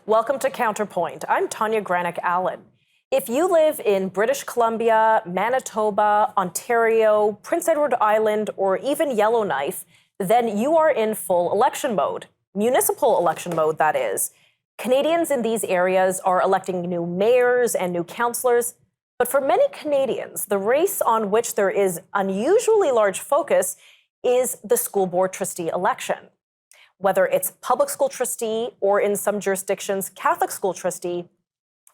Welcome to Counterpoint. I'm Tanya Granick-Allen. If you live in British Columbia, Manitoba, Ontario, Prince Edward Island, or even Yellowknife, then you are in full election mode. Municipal election mode, that is. Canadians in these areas are electing new mayors and new councillors. But for many Canadians, the race on which there is unusually large focus is the school board trustee election. Whether it's public school trustee or in some jurisdictions, Catholic school trustee,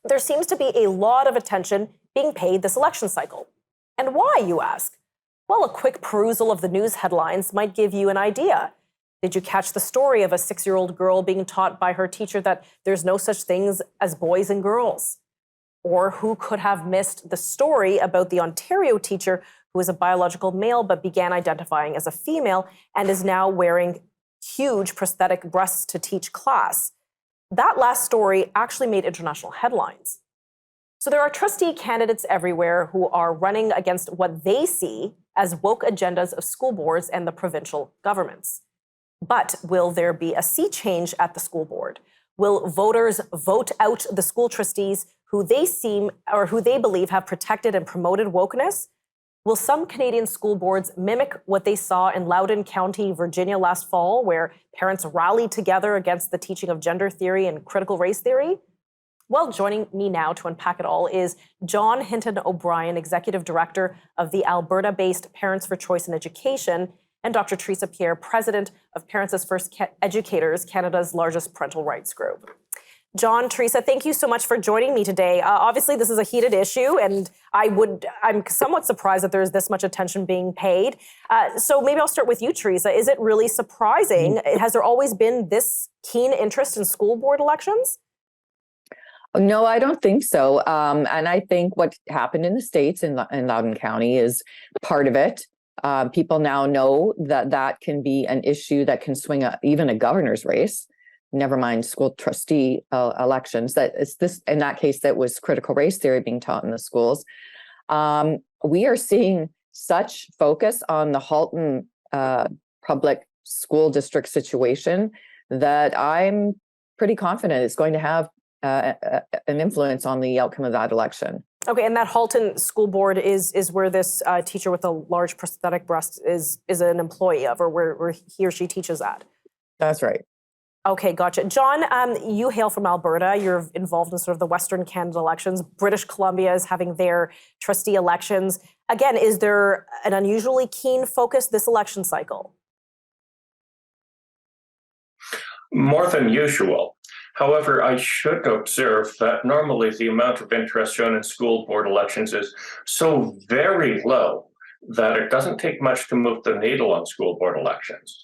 there seems to be a lot of attention being paid this election cycle. And why, you ask? Well, a quick perusal of the news headlines might give you an idea. Did you catch the story of a 6-year-old girl being taught by her teacher that there's no such things as boys and girls? Or who could have missed the story about the Ontario teacher who is a biological male but began identifying as a female and is now wearing huge prosthetic breasts to teach class? That last story actually made international headlines. So there are trustee candidates everywhere who are running against what they see as woke agendas of school boards and the provincial governments. But will there be a sea change at the school board? Will voters vote out the school trustees who they believe have protected and promoted wokeness? Will some Canadian school boards mimic what they saw in Loudoun County, Virginia last fall, where parents rallied together against the teaching of gender theory and critical race theory? Well, joining me now to unpack it all is John Hinton O'Brien, Executive Director of the Alberta-based Parents for Choice in Education, and Dr. Teresa Pierre, President of Parents as First Educators, Canada's largest parental rights group. John, Teresa, thank you so much for joining me today. Obviously, this is a heated issue, and I'm somewhat surprised that there's this much attention being paid. So maybe I'll start with you, Teresa. Is it really surprising? Has there always been this keen interest in school board elections? No, I don't think so. And I think what happened in the States in Loudoun County is part of it. People now know that that can be an issue that can swing even a governor's race. Never mind school trustee elections. That it's this in that case that was critical race theory being taught in the schools. We are seeing such focus on the Halton public school district situation that I'm pretty confident it's going to have an influence on the outcome of that election. Okay, and that Halton School Board is where this teacher with a large prosthetic breast is an employee of, or where he or she teaches at. That's right. Okay, gotcha. John, you hail from Alberta. You're involved in sort of the Western Canada elections. British Columbia is having their trustee elections. Again, is there an unusually keen focus this election cycle? More than usual. However, I should observe that normally the amount of interest shown in school board elections is so very low that it doesn't take much to move the needle on school board elections.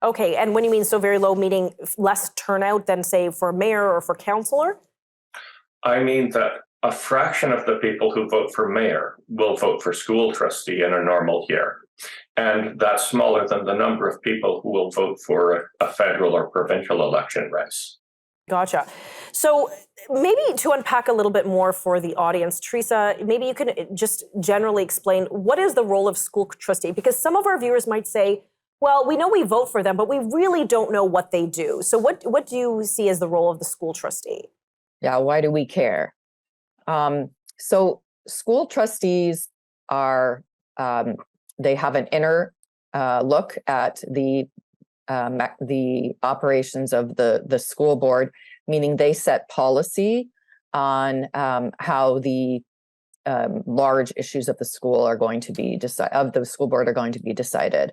Okay, and when you mean so very low, meaning less turnout than, say, for mayor or for councillor? I mean that a fraction of the people who vote for mayor will vote for school trustee in a normal year. And that's smaller than the number of people who will vote for a federal or provincial election race. Gotcha. So maybe to unpack a little bit more for the audience, Teresa, maybe you can just generally explain what is the role of school trustee? Because some of our viewers might say, well, we know we vote for them, but we really don't know what they do. So what do you see as the role of the school trustee? Yeah, why do we care? So school trustees are, they have an inner look at the operations of the school board, meaning they set policy on how the large issues of the school are going to be the school board are going to be decided.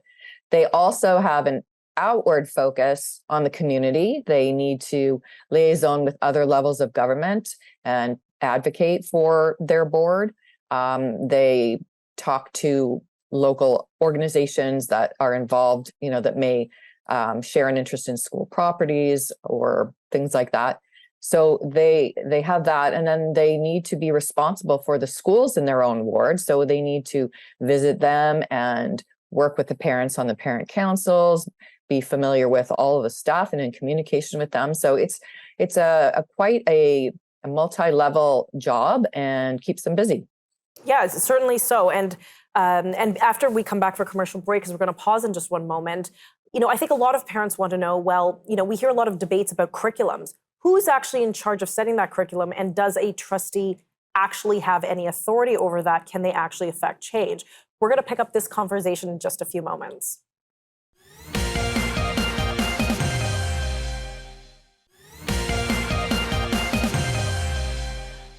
They also have an outward focus on the community. They need to liaison with other levels of government and advocate for their board. They talk to local organizations that are involved, that may share an interest in school properties or things like that. So they have that, and then they need to be responsible for the schools in their own ward. So they need to visit them and work with the parents on the parent councils, be familiar with all of the staff and in communication with them. So it's quite a multi-level job and keeps them busy. Yeah, certainly so. And after we come back for commercial break, because we're going to pause in just one moment, I think a lot of parents want to know, well, we hear a lot of debates about curriculums. Who's actually in charge of setting that curriculum, and does a trustee actually have any authority over that? Can they actually affect change? We're going to pick up this conversation in just a few moments.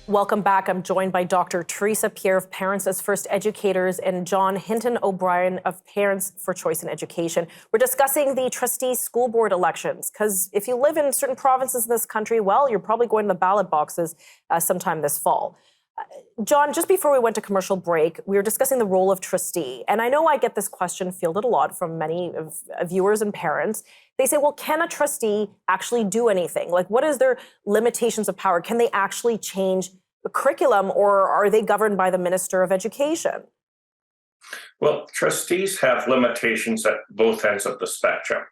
Welcome back. I'm joined by Dr. Teresa Pierre of Parents as First Educators and John Hinton O'Brien of Parents for Choice in Education. We're discussing the trustee school board elections, because if you live in certain provinces in this country, well, you're probably going to the ballot boxes sometime this fall. John, just before we went to commercial break, we were discussing the role of trustee. And I know I get this question fielded a lot from many of viewers and parents. They say, well, can a trustee actually do anything? Like, what is their limitations of power? Can they actually change the curriculum, or are they governed by the Minister of Education? Well, trustees have limitations at both ends of the spectrum.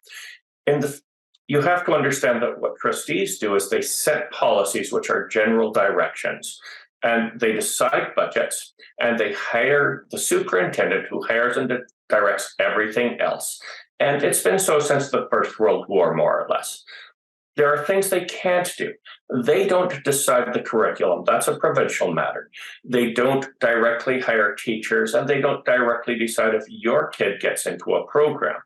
You have to understand that what trustees do is they set policies, which are general directions, and they decide budgets, and they hire the superintendent, who hires and directs everything else. And it's been so since the First World War, more or less. There are things they can't do. They don't decide the curriculum. That's a provincial matter. They don't directly hire teachers, and they don't directly decide if your kid gets into a program.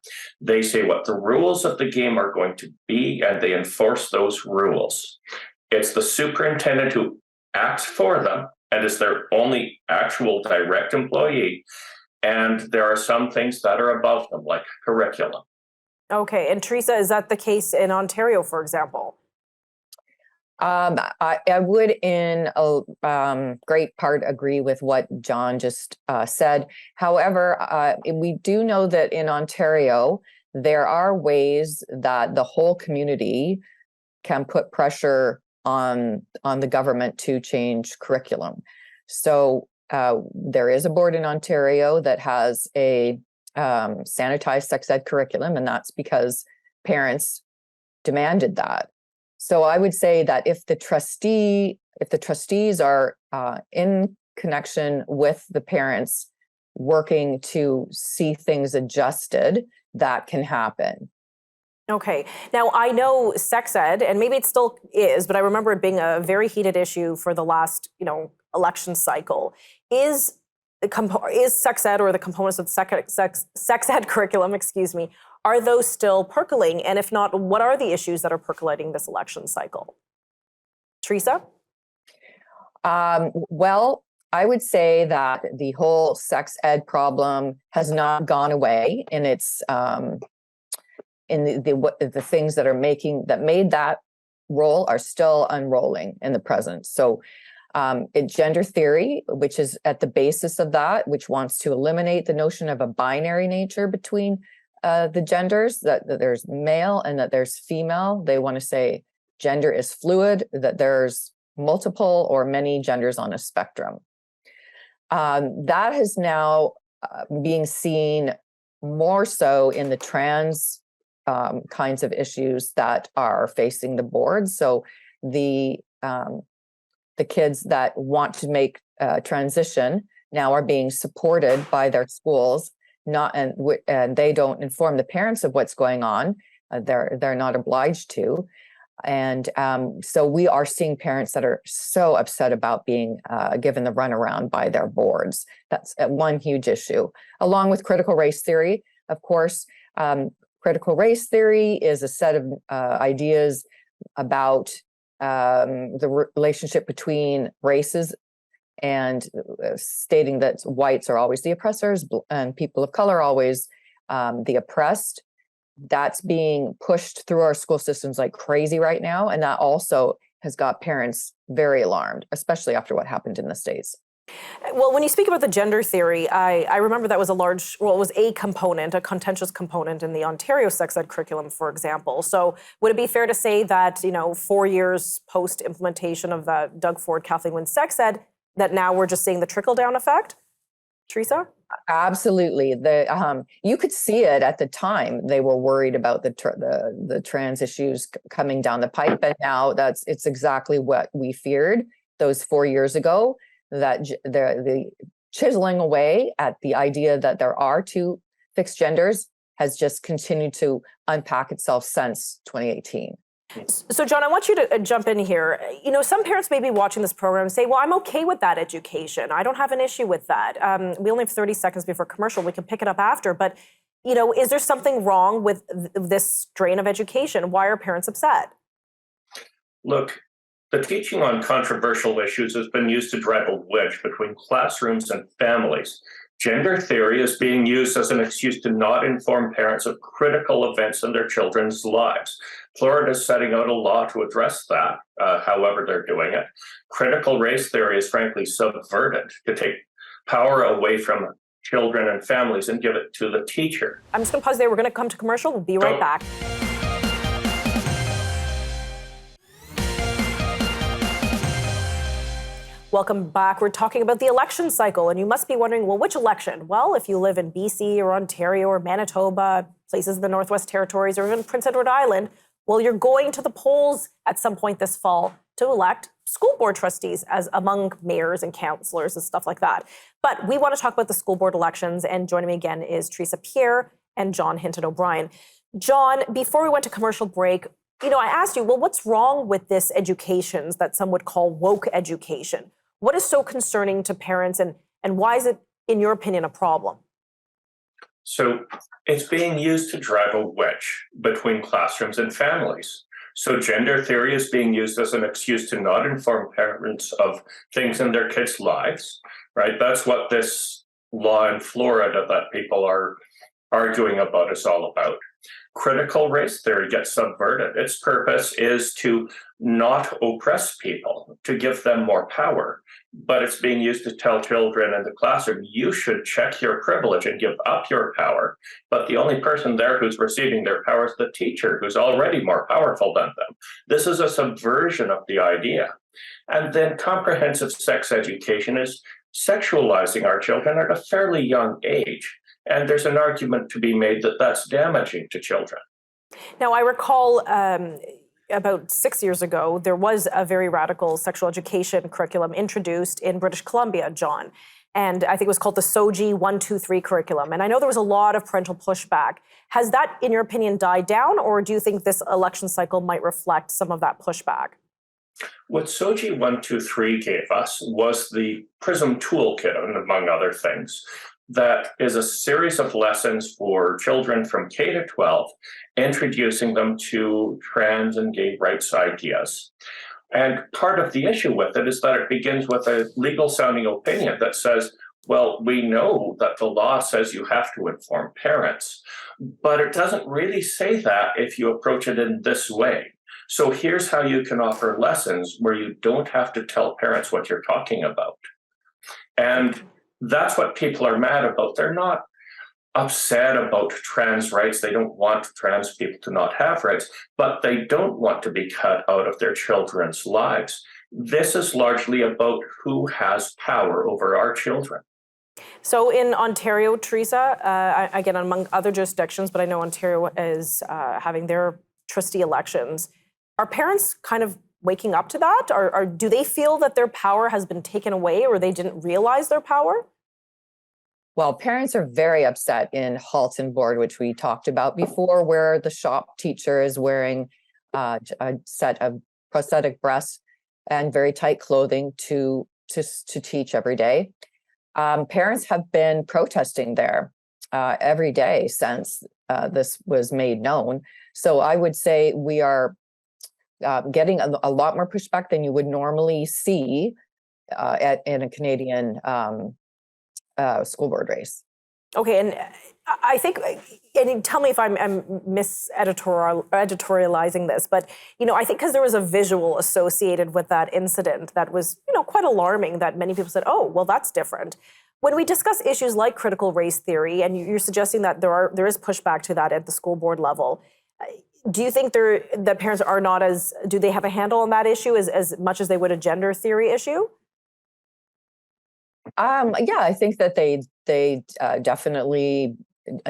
They say what the rules of the game are going to be, and they enforce those rules. It's the superintendent who acts for them and is their only actual direct employee. And there are some things that are above them, like curriculum. Okay, and Teresa, is that the case in Ontario, for example? I would, in a great part, agree with what John just said. However, we do know that in Ontario, there are ways that the whole community can put pressure on the government to change curriculum. So there is a board in Ontario that has a sanitized sex ed curriculum, and that's because parents demanded that. So I would say that if the trustees are in connection with the parents working to see things adjusted, that can happen. Okay. Now, I know sex ed, and maybe it still is, but I remember it being a very heated issue for the last, election cycle. Is sex ed, or the components of the sex ed curriculum, are those still percolating? And if not, what are the issues that are percolating this election cycle? Teresa? Well, I would say that the whole sex ed problem has not gone away, and it's in the things that made that roll are still unrolling in the present. So gender theory, which is at the basis of that, which wants to eliminate the notion of a binary nature between the genders, that there's male and that there's female. They want to say gender is fluid, that there's multiple or many genders on a spectrum. That is now being seen more so in the trans kinds of issues that are facing the board. So the kids that want to make transition now are being supported by their schools, and they don't inform the parents of what's going on. They're not obliged to. And so we are seeing parents that are so upset about being given the runaround by their boards. That's one huge issue, along with critical race theory. Of course, critical race theory is a set of ideas about the relationship between races, and stating that whites are always the oppressors and people of color are always the oppressed. That's being pushed through our school systems like crazy right now. And that also has got parents very alarmed, especially after what happened in the States. Well, when you speak about the gender theory, I remember that was it was a component, a contentious component in the Ontario sex ed curriculum, for example. So would it be fair to say that, 4 years post implementation of the Doug Ford, Kathleen Wynne sex ed, that now we're just seeing the trickle down effect? Teresa? Absolutely. You could see it at the time. They were worried about the trans issues coming down the pipe, and now it's exactly what we feared those 4 years ago. That the chiseling away at the idea that there are two fixed genders has just continued to unpack itself since 2018. So, John, I want you to jump in here. You know, some parents may be watching this program and say, well, I'm okay with that education. I don't have an issue with that. We only have 30 seconds before commercial. We can pick it up after. But, you know, is there something wrong with this strain of education? Why are parents upset? Look, the teaching on controversial issues has been used to drive a wedge between classrooms and families. Gender theory is being used as an excuse to not inform parents of critical events in their children's lives. Florida is setting out a law to address that, however they're doing it. Critical race theory is frankly subverted to take power away from children and families and give it to the teacher. I'm just going to pause there. We're going to come to commercial. We'll be right back. Welcome back. We're talking about the election cycle, and you must be wondering, well, which election? Well, if you live in BC or Ontario or Manitoba, places in the Northwest Territories, or even Prince Edward Island, well, you're going to the polls at some point this fall to elect school board trustees as among mayors and councillors and stuff like that. But we want to talk about the school board elections, and joining me again is Teresa Pierre and John Hinton O'Brien. John, before we went to commercial break, you know, I asked you, well, what's wrong with this education that some would call woke education? What is so concerning to parents, and why is it, in your opinion, a problem? So it's being used to drive a wedge between classrooms and families. So gender theory is being used as an excuse to not inform parents of things in their kids' lives, right? That's what this law in Florida that people are arguing about is all about. Critical race theory gets subverted. Its purpose is to not oppress people, to give them more power. But it's being used to tell children in the classroom, you should check your privilege and give up your power. But the only person there who's receiving their power is the teacher, who's already more powerful than them. This is a subversion of the idea. And then comprehensive sex education is sexualizing our children at a fairly young age. And there's an argument to be made that that's damaging to children. Now, I recall about 6 years ago, there was a very radical sexual education curriculum introduced in British Columbia, John. And I think it was called the SOGI 123 curriculum. And I know there was a lot of parental pushback. Has that, in your opinion, died down, or do you think this election cycle might reflect some of that pushback? What SOGI 123 gave us was the PRISM toolkit, and among other things. That is a series of lessons for children from K to 12, introducing them to trans and gay rights ideas. And part of the issue with it is that it begins with a legal sounding opinion that says, well, we know that the law says you have to inform parents, but it doesn't really say that if you approach it in this way. So here's how you can offer lessons where you don't have to tell parents what you're talking about. And that's what people are mad about. They're not upset about trans rights. They don't want trans people to not have rights, but they don't want to be cut out of their children's lives. This is largely about who has power over our children. So in Ontario, Teresa, again, among other jurisdictions, but I know Ontario is having their trustee elections. Are parents kind of waking up to that? Or do they feel that their power has been taken away, or they didn't realize their power? Well, parents are very upset in Halton Board, which we talked about before, where the shop teacher is wearing a set of prosthetic breasts and very tight clothing to teach every day. Parents have been protesting there every day since this was made known. So I would say we are getting a lot more pushback than you would normally see in a Canadian school board race. Okay, and I think, and tell me if I'm editorializing this, but I think because there was a visual associated with that incident that was quite alarming, that many people said, "Oh, well, that's different." When we discuss issues like critical race theory, and you're suggesting that there is pushback to that at the school board level, do you think that parents are not do they have a handle on that issue as much as they would a gender theory issue? Yeah, I think that they definitely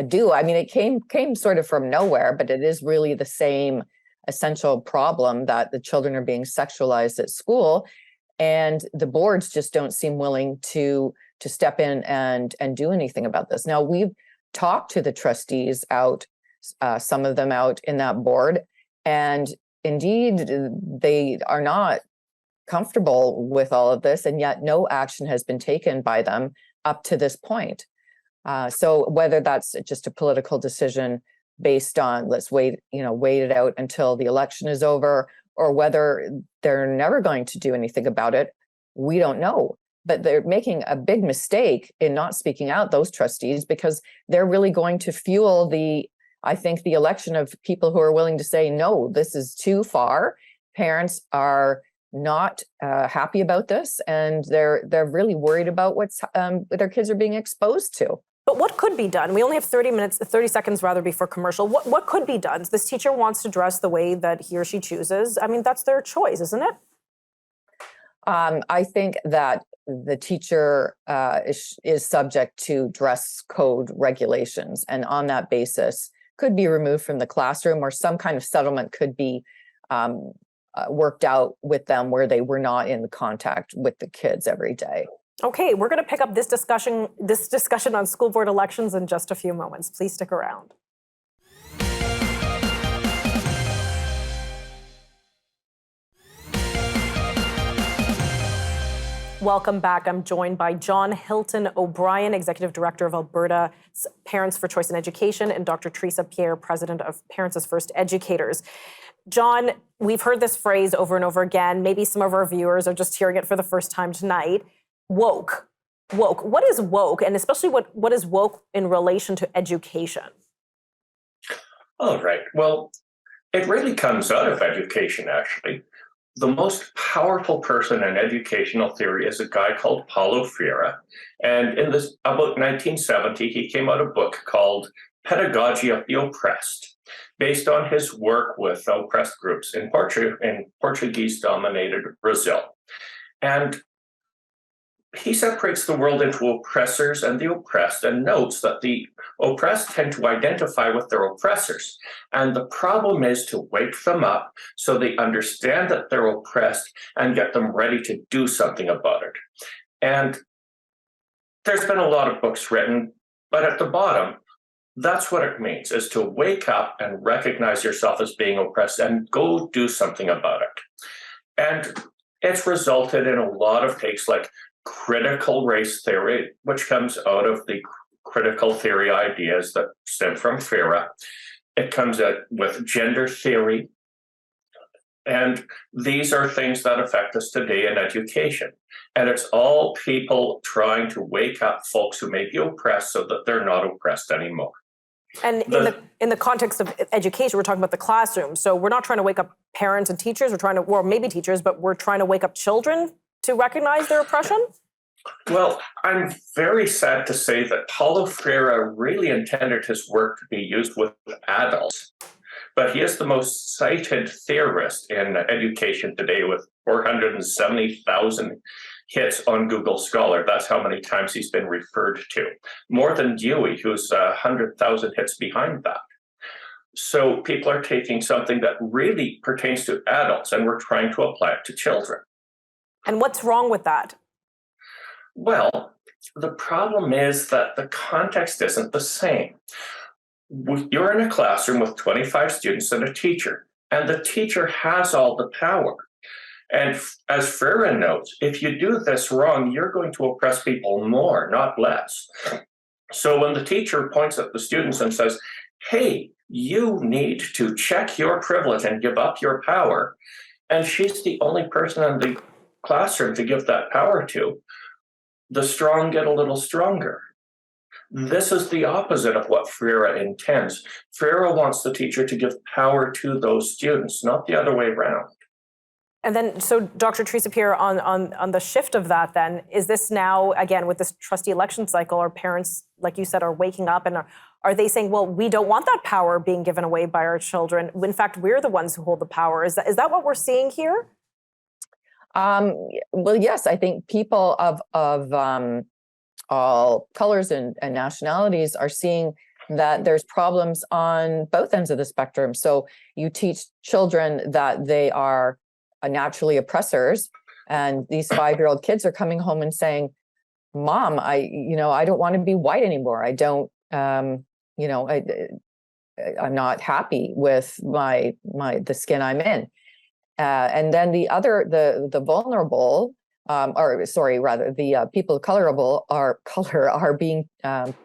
do. I mean, it came sort of from nowhere, but it is really the same essential problem that the children are being sexualized at school, and the boards just don't seem willing to step in and do anything about this. Now, we've talked to the trustees out, some of them out in that board, and indeed they are not comfortable with all of this, and yet no action has been taken by them up to this point. So whether that's just a political decision based on let's wait it out until the election is over, or whether they're never going to do anything about it, we don't know. But they're making a big mistake in not speaking out, those trustees, because they're really going to fuel the election of people who are willing to say, no, this is too far. Parents are not happy about this, and they're really worried about what's their kids are being exposed to. But what could be done? We only have 30 seconds rather before commercial. What could be done? This teacher wants to dress the way that he or she chooses. I mean, that's their choice, isn't it? I think that the teacher is subject to dress code regulations, and on that basis could be removed from the classroom, or some kind of settlement could be worked out with them where they were not in contact with the kids every day. Okay, we're going to pick up this discussion on school board elections in just a few moments. Please stick around. Welcome back. I'm joined by John Hilton O'Brien, Executive Director of Alberta's Parents for Choice in Education, and Dr. Teresa Pierre, President of Parents as First Educators. John, we've heard this phrase over and over again. Maybe some of our viewers are just hearing it for the first time tonight. Woke. What is woke? And especially what is woke in relation to education? All right. Well, it really comes out of education, actually. The most powerful person in educational theory is a guy called Paulo Freire. And about 1970, he came out a book called Pedagogy of the Oppressed, based on his work with oppressed groups in Portuguese-dominated Brazil. And he separates the world into oppressors and the oppressed, and notes that the oppressed tend to identify with their oppressors. And the problem is to wake them up so they understand that they're oppressed and get them ready to do something about it. And there's been a lot of books written, but at the bottom, that's what it means, is to wake up and recognize yourself as being oppressed and go do something about it. And it's resulted in a lot of takes like critical race theory, which comes out of the critical theory ideas that stem from Freire. It comes out with gender theory. And these are things that affect us today in education. And it's all people trying to wake up folks who may be oppressed so that they're not oppressed anymore. And in the context of education, we're talking about the classroom. So we're not trying to wake up parents and teachers. We're trying to, well, maybe teachers, but we're trying to wake up children to recognize their oppression? Well, I'm very sad to say that Paulo Freire really intended his work to be used with adults, but he is the most cited theorist in education today with 470,000 hits on Google Scholar. That's how many times he's been referred to. More than Dewey, who's 100,000 hits behind that. So people are taking something that really pertains to adults and we're trying to apply it to children. And what's wrong with that? Well, the problem is that the context isn't the same. You're in a classroom with 25 students and a teacher, and the teacher has all the power. And as Freire notes, if you do this wrong, you're going to oppress people more, not less. So when the teacher points at the students and says, hey, you need to check your privilege and give up your power, and she's the only person in the classroom to give that power to, the strong get a little stronger. This is the opposite of what Freire intends. Freire wants the teacher to give power to those students, not the other way around. And then, so Dr. Teresa Pierre, on the shift of that then, is this now, again, with this trustee election cycle, our parents, like you said, are waking up and are they saying, well, we don't want that power being given away by our children? In fact, we're the ones who hold the power. Is that what we're seeing here? Well, yes, I think people of all colors and nationalities are seeing that there's problems on both ends of the spectrum. So you teach children that they are naturally oppressors, and these 5-year-old kids are coming home and saying, Mom, I don't want to be white anymore. I don't, I'm not happy with the skin I'm in. And then the vulnerable, or sorry, rather the people of color are being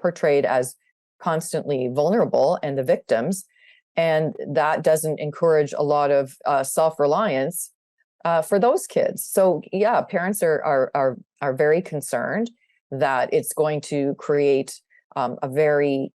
portrayed as constantly vulnerable and the victims, and that doesn't encourage a lot of self-reliance for those kids. So yeah, parents are very concerned that it's going to create a very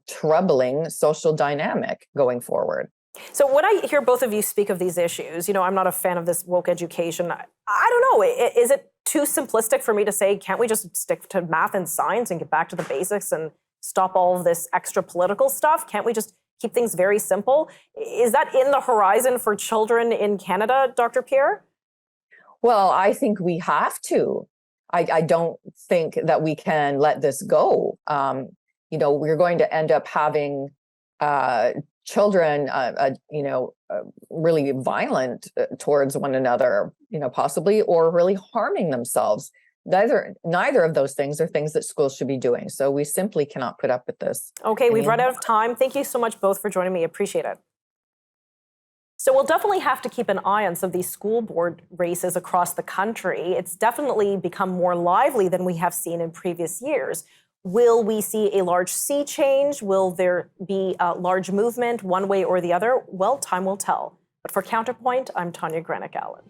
troubling social dynamic going forward. So when I hear both of you speak of these issues, I'm not a fan of this woke education. I don't know, is it too simplistic for me to say, can't we just stick to math and science and get back to the basics and stop all of this extra political stuff? Can't we just keep things very simple? Is that in the horizon for children in Canada, Dr. Pierre? Well, I think we have to. I don't think that we can let this go. We're going to end up having children, really violent towards one another, possibly, or really harming themselves. Neither of those things are things that schools should be doing. So we simply cannot put up with this. Okay, we've run out of time. Thank you so much both for joining me. Appreciate it. So we'll definitely have to keep an eye on some of these school board races across the country. It's definitely become more lively than we have seen in previous years. Will we see a large sea change? Will there be a large movement one way or the other? Well, time will tell. But for Counterpoint, I'm Tanya Granick-Allen.